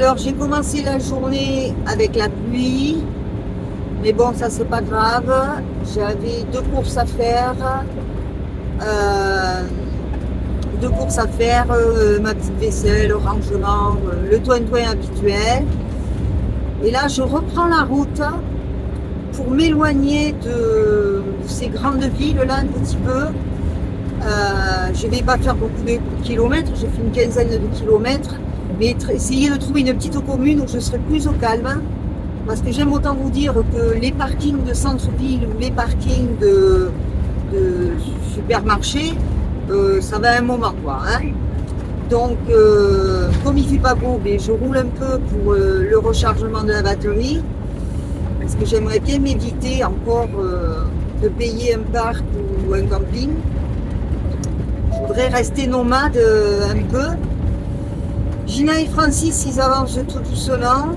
Alors j'ai commencé la journée avec la pluie, mais bon ça c'est pas grave. J'avais deux courses à faire, euh, ma petite vaisselle, le rangement, le toin-toin habituel. Et là je reprends la route pour m'éloigner de ces grandes villes là un petit peu. Je ne vais pas faire beaucoup de kilomètres, j'ai fait une quinzaine de kilomètres, mais essayer de trouver une petite commune où je serai plus au calme. Parce que j'aime autant vous dire que les parkings de centre-ville ou les parkings de supermarchés, ça va un moment quoi. Hein. Donc, comme il ne fait pas beau, mais je roule un peu pour le rechargement de la batterie. Parce que j'aimerais bien m'éviter encore de payer un parc ou un camping. Je voudrais rester nomade un peu. Gina et Francis, ils avancent tout doucement.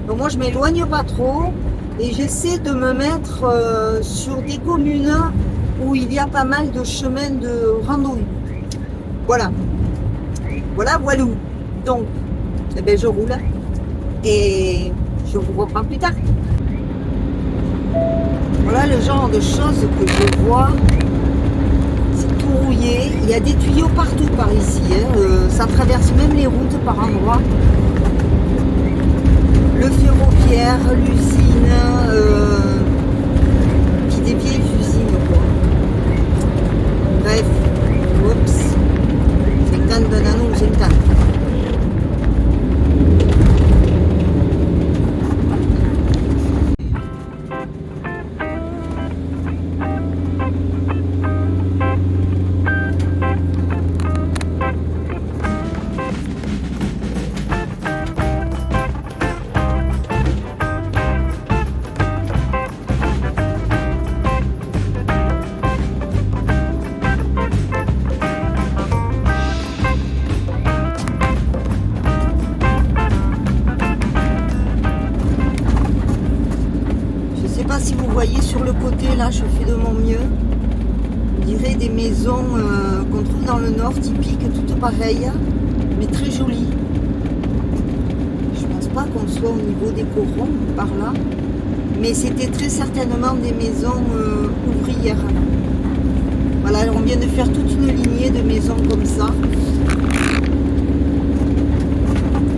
Donc moi, je ne m'éloigne pas trop. Et j'essaie de me mettre sur des communes où il y a pas mal de chemins de randonnée. Voilà. Voilà, voilà. Donc, eh bien, je roule. Et je vous reprends plus tard. Voilà le genre de choses que je vois. Rouillé. Il y a des tuyaux partout par ici, hein. Ça traverse même les routes par endroits. Le ferroviaire, l'usine, puis des vieilles usines quoi. Bref, oups, 50 bananes ou 50. Si vous voyez sur le côté là, je fais de mon mieux. On dirait des maisons qu'on trouve dans le nord, typiques, toutes pareilles, mais très jolies. Je pense pas qu'on soit au niveau des corons par là, mais c'était très certainement des maisons ouvrières. Voilà, on vient de faire toute une lignée de maisons comme ça.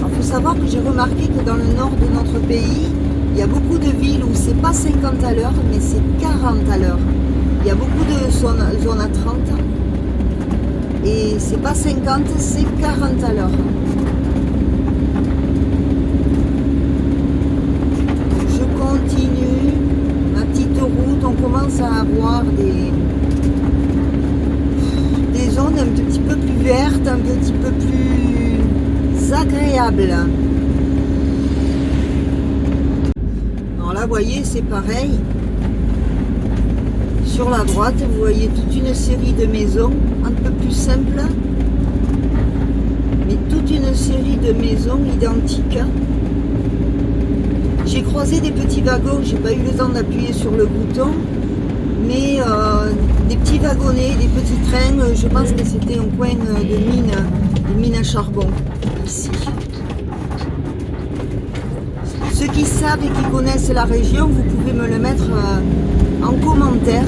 Il faut savoir que j'ai remarqué que dans le nord de notre pays, il y a beaucoup de villes où c'est pas 50 à l'heure, mais c'est 40 à l'heure. Il y a beaucoup de zones à 30. Et c'est pas 50, c'est 40 à l'heure. Je continue ma petite route. On commence à avoir des zones un petit peu plus vertes, un petit peu plus agréables. Vous voyez, c'est pareil. Sur la droite, vous voyez toute une série de maisons, un peu plus simples, mais toute une série de maisons identiques. J'ai croisé des petits wagons, j'ai pas eu le temps d'appuyer sur le bouton, mais des petits wagonnets, des petits trains, je pense que c'était un coin de mine à charbon, ici. Ceux qui savent et qui connaissent la région, vous pouvez me le mettre en commentaire.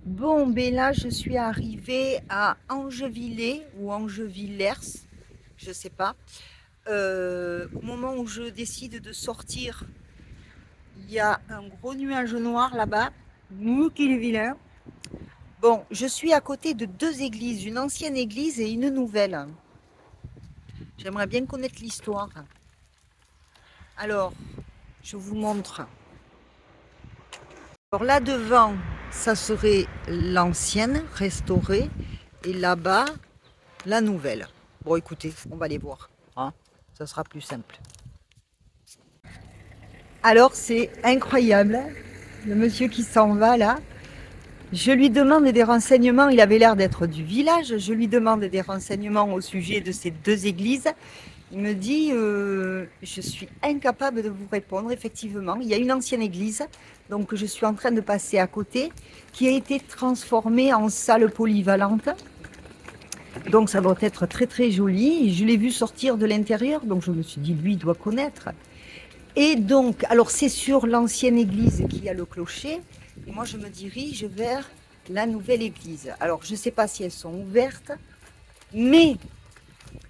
Bon, ben là, je suis arrivée à Angevillers ou Angevillers, je sais pas. Au moment où je décide de sortir, il y a un gros nuage noir là-bas. Qu'il est vilain. Bon, je suis à côté de deux églises, une ancienne église et une nouvelle. J'aimerais bien connaître l'histoire. Alors, je vous montre. Alors là devant, ça serait l'ancienne, restaurée, et là-bas, la nouvelle. Bon, écoutez, on va les voir, hein. Ça sera plus simple. Alors, c'est incroyable, hein, le monsieur qui s'en va là. Je lui demande des renseignements, il avait l'air d'être du village, je lui demande des renseignements au sujet de ces deux églises. Il me dit, je suis incapable de vous répondre, effectivement. Il y a une ancienne église, donc je suis en train de passer à côté, qui a été transformée en salle polyvalente. Donc ça doit être très très joli. Je l'ai vu sortir de l'intérieur, donc je me suis dit, lui, il doit connaître. Et donc, alors c'est sur l'ancienne église qu'il y a le clocher, et moi je me dirige vers la nouvelle église. Alors je ne sais pas si elles sont ouvertes, mais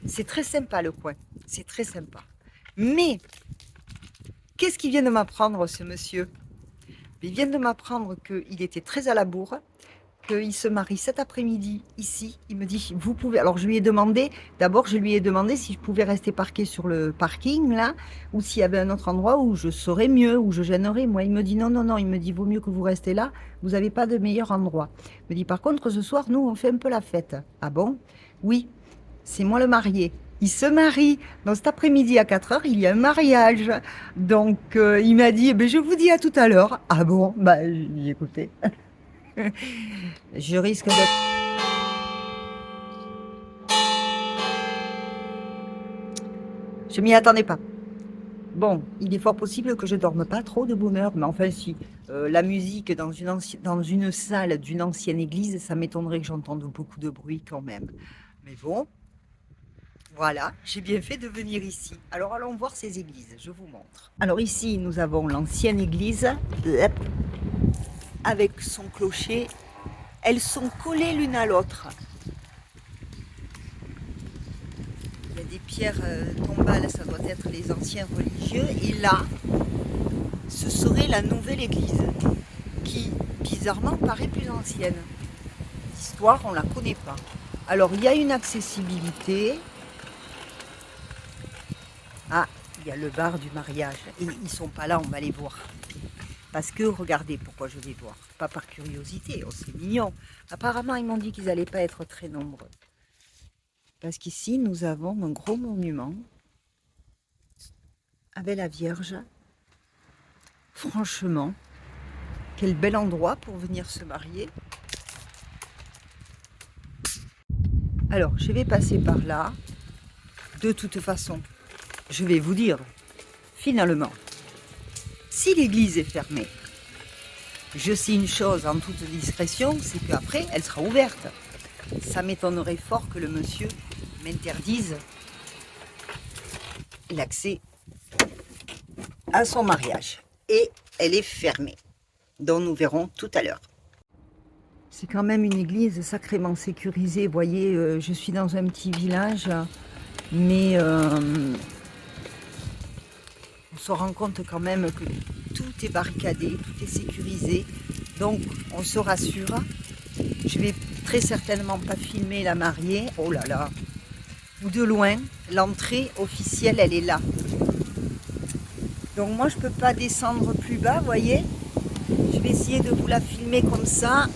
c'est très sympa le coin, c'est très sympa. Mais, qu'est-ce qu'il vient de m'apprendre ce monsieur? Il vient de m'apprendre qu'il était très à la bourre, qu'il se marie cet après-midi ici. Il me dit, vous pouvez... Alors je lui ai demandé, d'abord je lui ai demandé si je pouvais rester parqué sur le parking là, ou s'il y avait un autre endroit où je saurais mieux, où je gênerais. Moi il me dit non, non, non, il me dit vaut mieux que vous restez là, vous n'avez pas de meilleur endroit. Il me dit par contre ce soir nous on fait un peu la fête. Ah bon? Oui, c'est moi le marié. Il se marie. Donc cet après-midi à 4 heures, il y a un mariage. Donc il m'a dit, je vous dis à tout à l'heure. Ah bon? Bah j'ai écouté. Je risque d'être... Je m'y attendais pas. Bon, il est fort possible que je dorme pas trop de bonne heure, mais enfin si, la musique dans une salle d'une ancienne église, ça m'étonnerait que j'entende beaucoup de bruit quand même. Mais bon, voilà, j'ai bien fait de venir ici. Alors allons voir ces églises, je vous montre. Alors ici, nous avons l'ancienne église, avec son clocher. Elles sont collées l'une à l'autre. Il y a des pierres tombales, ça doit être les anciens religieux. Et là, ce serait la nouvelle église, qui, bizarrement, paraît plus ancienne. L'histoire, on ne la connaît pas. Alors, il y a une accessibilité. Ah, il y a le bar du mariage. Et ils ne sont pas là, on va les voir. Parce que, regardez pourquoi je vais voir. Pas par curiosité, oh, c'est mignon. Apparemment, ils m'ont dit qu'ils n'allaient pas être très nombreux. Parce qu'ici, nous avons un gros monument avec la Vierge. Franchement, quel bel endroit pour venir se marier. Alors, je vais passer par là. De toute façon, je vais vous dire, finalement, si l'église est fermée, je sais une chose en toute discrétion, c'est qu'après, elle sera ouverte. Ça m'étonnerait fort que le monsieur m'interdise l'accès à son mariage. Et elle est fermée, dont nous verrons tout à l'heure. C'est quand même une église sacrément sécurisée. Vous voyez, je suis dans un petit village, mais on se rend compte quand même que tout est barricadé, tout est sécurisé. Donc, on se rassure. Je vais très certainement pas filmer la mariée. Oh là là. Ou de loin, l'entrée officielle, elle est là. Donc moi, je peux pas descendre plus bas, vous voyez. Je vais essayer de vous la filmer comme ça.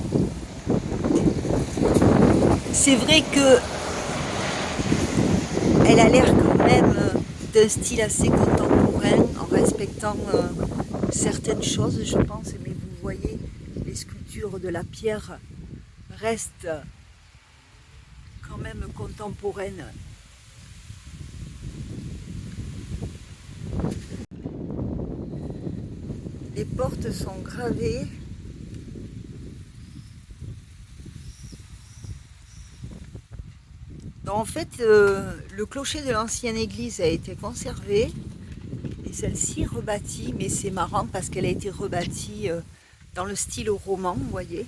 C'est vrai que elle a l'air quand même d'un style assez contemporain, en respectant certaines choses, je pense. Mais vous voyez, les sculptures de la pierre restent quand même contemporaines. Les portes sont gravées. Donc en fait, le clocher de l'ancienne église a été conservé et celle-ci rebâtie, mais c'est marrant parce qu'elle a été rebâtie dans le style roman, vous voyez.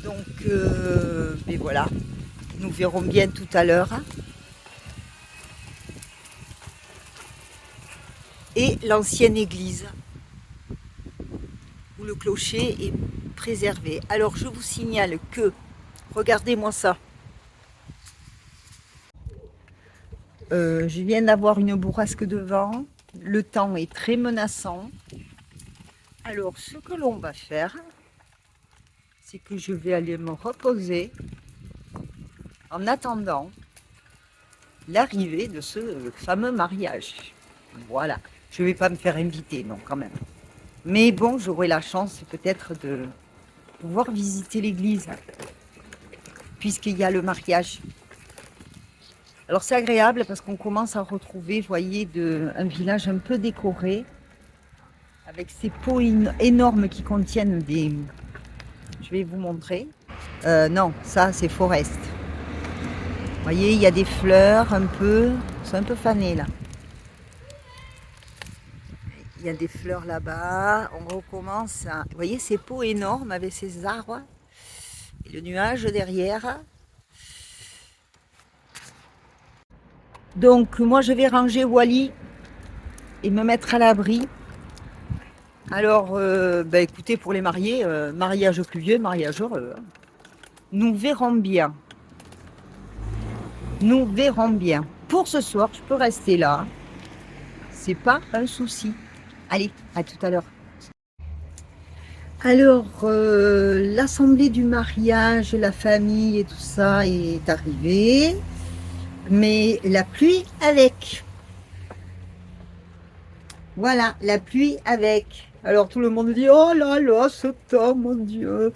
Donc, mais voilà, nous verrons bien tout à l'heure. Et l'ancienne église, où le clocher est préservé. Alors je vous signale que, regardez-moi ça. je viens d'avoir une bourrasque de vent. Le temps est très menaçant. Alors, ce que l'on va faire, c'est que je vais aller me reposer en attendant l'arrivée de ce fameux mariage. Voilà. Je ne vais pas me faire inviter, non, quand même. Mais bon, j'aurai la chance peut-être de pouvoir visiter l'église, puisqu'il y a le mariage. Alors c'est agréable parce qu'on commence à retrouver, vous voyez, un village un peu décoré, avec ces pots énormes qui contiennent des... Je vais vous montrer. Non, ça c'est Forest. Vous voyez, il y a des fleurs un peu... C'est un peu fané là. Il y a des fleurs là-bas. On recommence à... Vous voyez ces pots énormes avec ces arbres. Et le nuage derrière. Donc moi je vais ranger Wally et me mettre à l'abri. Alors écoutez, pour les mariés, mariage pluvieux, mariage heureux. Nous verrons bien. Nous verrons bien. Pour ce soir, je peux rester là. C'est pas un souci. Allez, à tout à l'heure. Alors, l'assemblée du mariage, la famille et tout ça est arrivée. Mais la pluie avec. Voilà, la pluie avec. Alors tout le monde dit, oh là là, ce temps, mon Dieu.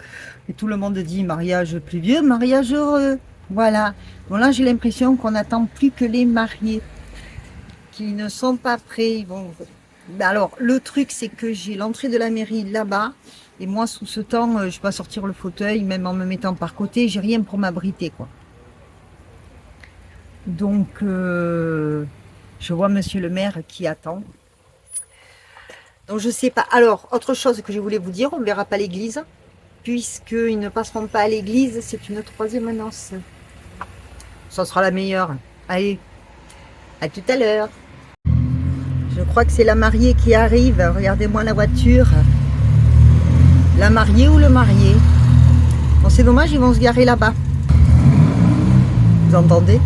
Et tout le monde dit, mariage pluvieux, mariage heureux. Voilà. Bon là, j'ai l'impression qu'on n'attend plus que les mariés, qui ne sont pas prêts. Bon. Alors, le truc, c'est que j'ai l'entrée de la mairie là-bas. Et moi, sous ce temps, je ne vais pas sortir le fauteuil, même en me mettant par côté. J'ai rien pour m'abriter, quoi. Donc, je vois monsieur le maire qui attend. Donc, je sais pas. Alors, autre chose que je voulais vous dire, on ne verra pas l'église. Puisqu'ils ne passeront pas à l'église, c'est une troisième annonce. Ça sera la meilleure. Allez, à tout à l'heure. Je crois que c'est la mariée qui arrive. Regardez-moi la voiture. La mariée ou le marié. Bon, c'est dommage, ils vont se garer là-bas. Vous entendez?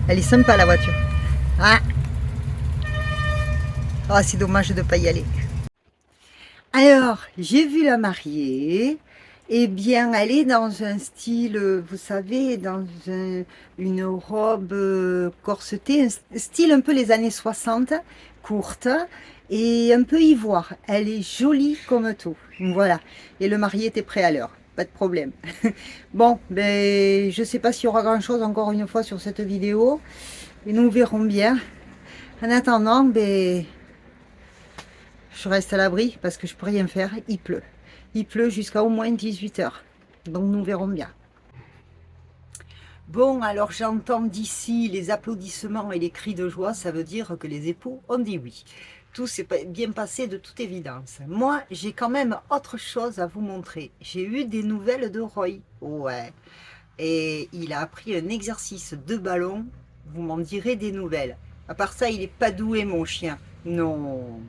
Elle est sympa la voiture. Ah, c'est dommage de ne pas y aller. Alors, j'ai vu la mariée. Eh bien, elle est dans un style, vous savez, dans une robe corsetée, un style un peu les années 60, courte et un peu ivoire. Elle est jolie comme tout. Voilà. Et le marié était prêt à l'heure. Pas de problème. Bon, ben, je ne sais pas s'il y aura grand-chose encore une fois sur cette vidéo. Et nous verrons bien. En attendant, ben, je reste à l'abri parce que je peux rien faire. Il pleut. Il pleut jusqu'à au moins 18 h. Donc nous verrons bien. Bon, alors j'entends d'ici les applaudissements et les cris de joie. Ça veut dire que les époux ont dit oui. Tout s'est bien passé de toute évidence. Moi, j'ai quand même autre chose à vous montrer. J'ai eu des nouvelles de Roy. Ouais. Et il a appris un exercice de ballon. Vous m'en direz des nouvelles. À part ça, il n'est pas doué, mon chien. Non.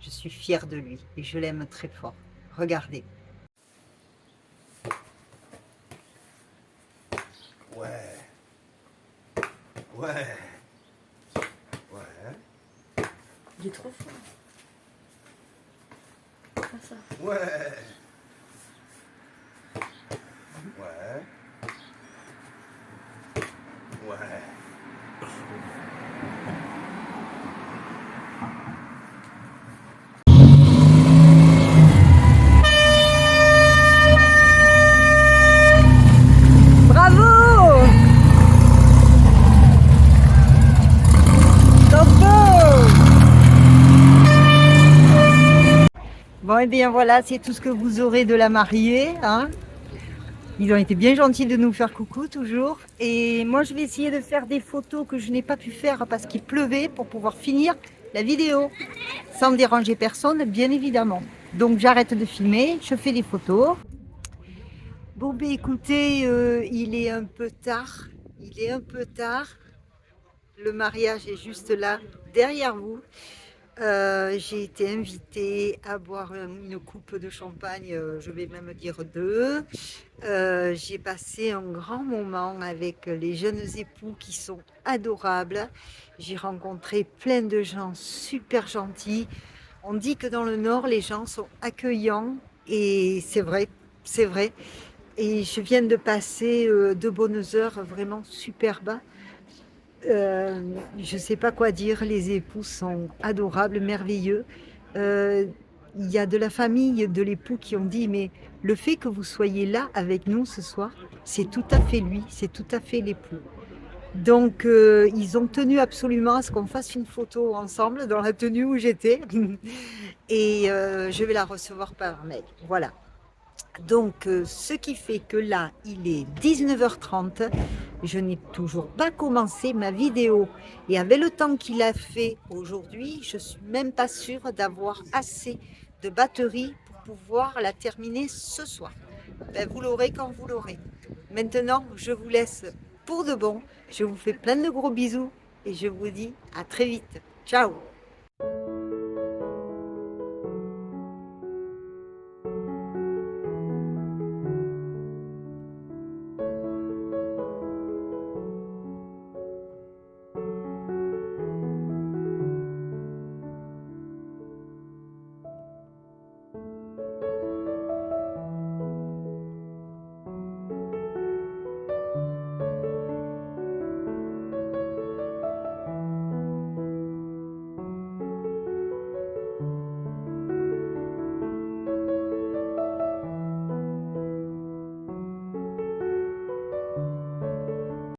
Je suis fière de lui et je l'aime très fort. Regardez. Ouais. Ouais. Ouais. Il est trop fort. Comme ça. Ouais. Ouais. Ouais. Bravo! Bon, et bien voilà, c'est tout ce que vous aurez de la mariée. Hein. Ils ont été bien gentils de nous faire coucou toujours. Et moi, je vais essayer de faire des photos que je n'ai pas pu faire parce qu'il pleuvait pour pouvoir finir la vidéo. Sans déranger personne, bien évidemment. Donc, j'arrête de filmer, je fais des photos. Bon, ben écoutez, il est un peu tard. Il est un peu tard. Le mariage est juste là, derrière vous. J'ai été invitée à boire une coupe de champagne, je vais même dire 2. J'ai passé un grand moment avec les jeunes époux qui sont adorables. J'ai rencontré plein de gens super gentils. On dit que dans le Nord, les gens sont accueillants et c'est vrai, c'est vrai. Et je viens de passer 2 bonnes heures vraiment superbes. Je ne sais pas quoi dire, les époux sont adorables, merveilleux. Euh, il y a de la famille de l'époux qui ont dit, mais le fait que vous soyez là avec nous ce soir, c'est tout à fait lui, c'est tout à fait l'époux. Donc, ils ont tenu absolument à ce qu'on fasse une photo ensemble dans la tenue où j'étais. Et je vais la recevoir par mail. Voilà. Donc, ce qui fait que là, il est 19h30. Je n'ai toujours pas commencé ma vidéo. Et avec le temps qu'il a fait aujourd'hui, je ne suis même pas sûre d'avoir assez de batterie pour pouvoir la terminer ce soir. Ben, vous l'aurez quand vous l'aurez. Maintenant, je vous laisse pour de bon. Je vous fais plein de gros bisous et je vous dis à très vite. Ciao!